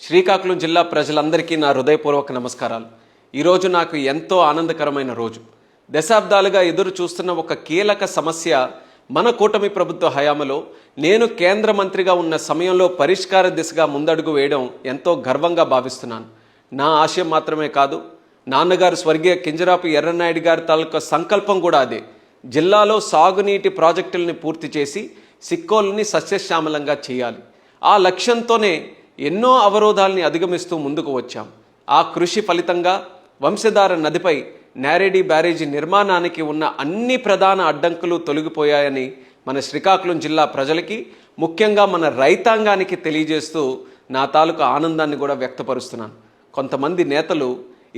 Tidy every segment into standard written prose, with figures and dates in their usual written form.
శ్రీకాకుళం జిల్లా ప్రజలందరికీ నా హృదయపూర్వక నమస్కారాలు. ఈరోజు నాకు ఎంతో ఆనందకరమైన రోజు. దశాబ్దాలుగా ఎదురు చూస్తున్న ఒక కీలక సమస్య మన కూటమి ప్రభుత్వ హయాంలో నేను కేంద్ర మంత్రిగా ఉన్న సమయంలో పరిష్కార దిశగా ముందడుగు వేయడం ఎంతో గర్వంగా భావిస్తున్నాను. నా ఆశయం మాత్రమే కాదు, నాన్నగారు స్వర్గీయ కింజరాపు ఎర్రన్నాయుడు గారి తాలూకా సంకల్పం కూడా అదే. జిల్లాలో సాగునీటి ప్రాజెక్టుల్ని పూర్తి చేసి సిక్కోలుని సస్యశ్యామలంగా చేయాలి. ఆ లక్ష్యంతోనే ఎన్నో అవరోధాల్ని అధిగమిస్తూ ముందుకు వచ్చాం. ఆ కృషి ఫలితంగా వంశధార నదిపై నేరేడి బ్యారేజీ నిర్మాణానికి ఉన్న అన్ని ప్రధాన అడ్డంకులు తొలగిపోయాయని మన శ్రీకాకుళం జిల్లా ప్రజలకి, ముఖ్యంగా మన రైతాంగానికి తెలియజేస్తూ నా తాలూకు ఆనందాన్ని కూడా వ్యక్తపరుస్తున్నాను. కొంతమంది నేతలు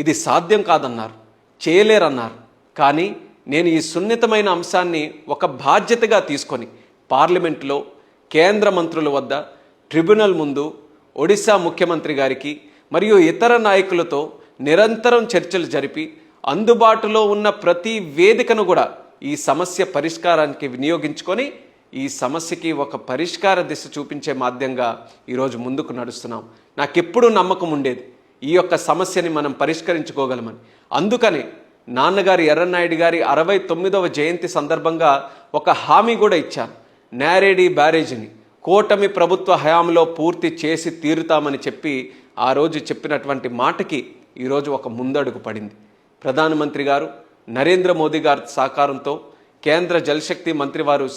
ఇది సాధ్యం కాదన్నారు, చేయలేరన్నారు. కానీ నేను ఈ సున్నితమైన అంశాన్ని ఒక బాధ్యతగా తీసుకొని పార్లమెంట్లో, కేంద్ర మంత్రుల వద్ద, ట్రిబ్యునల్ ముందు, ఒడిశా ముఖ్యమంత్రి గారికి మరియు ఇతర నాయకులతో నిరంతరం చర్చలు జరిపి అందుబాటులో ఉన్న ప్రతి వేదికను కూడా ఈ సమస్య పరిష్కారానికి వినియోగించుకొని ఈ సమస్యకి ఒక పరిష్కార దిశ చూపించే మాధ్యంగా ఈరోజు ముందుకు నడుస్తున్నాం. నాకెప్పుడూ నమ్మకం ఉండేది ఈ యొక్క సమస్యని మనం పరిష్కరించుకోగలమని. అందుకనే నాన్నగారి ఎర్రన్నాయుడు గారి 69వ జయంతి సందర్భంగా ఒక హామీ కూడా ఇచ్చాను. నేరేడి బ్యారేజీని కూటమి ప్రభుత్వ హయాంలో పూర్తి చేసి తీరుతామని చెప్పి ఆ రోజు చెప్పినటువంటి మాటకి ఈరోజు ఒక ముందడుగు పడింది. ప్రధానమంత్రి గారు నరేంద్ర మోదీ గారి సహకారంతో, కేంద్ర జలశక్తి మంత్రి వారు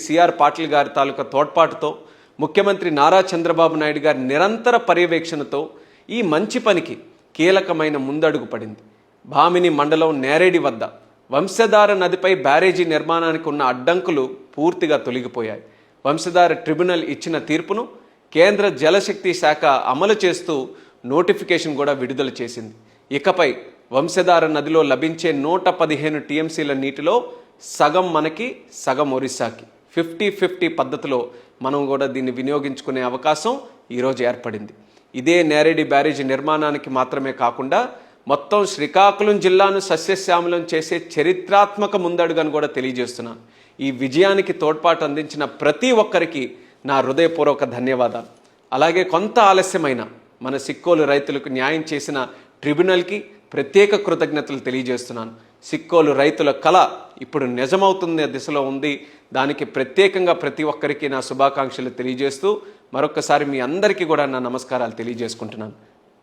సిఆర్ పాటిల్ గారి తాలూకా తోడ్పాటుతో, ముఖ్యమంత్రి నారా చంద్రబాబు నాయుడు గారి నిరంతర పర్యవేక్షణతో ఈ మంచి పనికి కీలకమైన ముందడుగు పడింది. భామిని మండలం నేరేడి వద్ద వంశధార నదిపై బ్యారేజీ నిర్మాణానికి ఉన్న అడ్డంకులు పూర్తిగా తొలగిపోయాయి. వంశధార ట్రిబ్యునల్ ఇచ్చిన తీర్పును కేంద్ర జలశక్తి శాఖ అమలు చేస్తూ నోటిఫికేషన్ కూడా విడుదల చేసింది. ఇకపై వంశధార నదిలో లభించే 115 టీఎంసీల నీటిలో సగం మనకి, సగం ఒరిస్సాకి 50-50 పద్ధతిలో మనం కూడా దీన్ని వినియోగించుకునే అవకాశం ఈరోజు ఏర్పడింది. ఇదే నేరేడి బ్యారేజీ నిర్మాణానికి మాత్రమే కాకుండా మొత్తం శ్రీకాకుళం జిల్లాను సస్యశ్యామలం చేసే చరిత్రాత్మక ముందడుగని కూడా తెలియజేస్తున్నాను. ఈ విజయానికి తోడ్పాటు అందించిన ప్రతి ఒక్కరికి నా హృదయపూర్వక ధన్యవాదాలు. అలాగే కొంత ఆలస్యమైన మన సిక్కోలు రైతులకు న్యాయం చేసిన ట్రిబ్యునల్కి ప్రత్యేక కృతజ్ఞతలు తెలియజేస్తున్నాను. సిక్కోలు రైతుల కళ ఇప్పుడు నిజమవుతున్న దిశలో ఉంది. దానికి ప్రత్యేకంగా ప్రతి ఒక్కరికి నా శుభాకాంక్షలు తెలియజేస్తూ మరొకసారి మీ అందరికీ కూడా నా నమస్కారాలు తెలియజేసుకుంటున్నాను.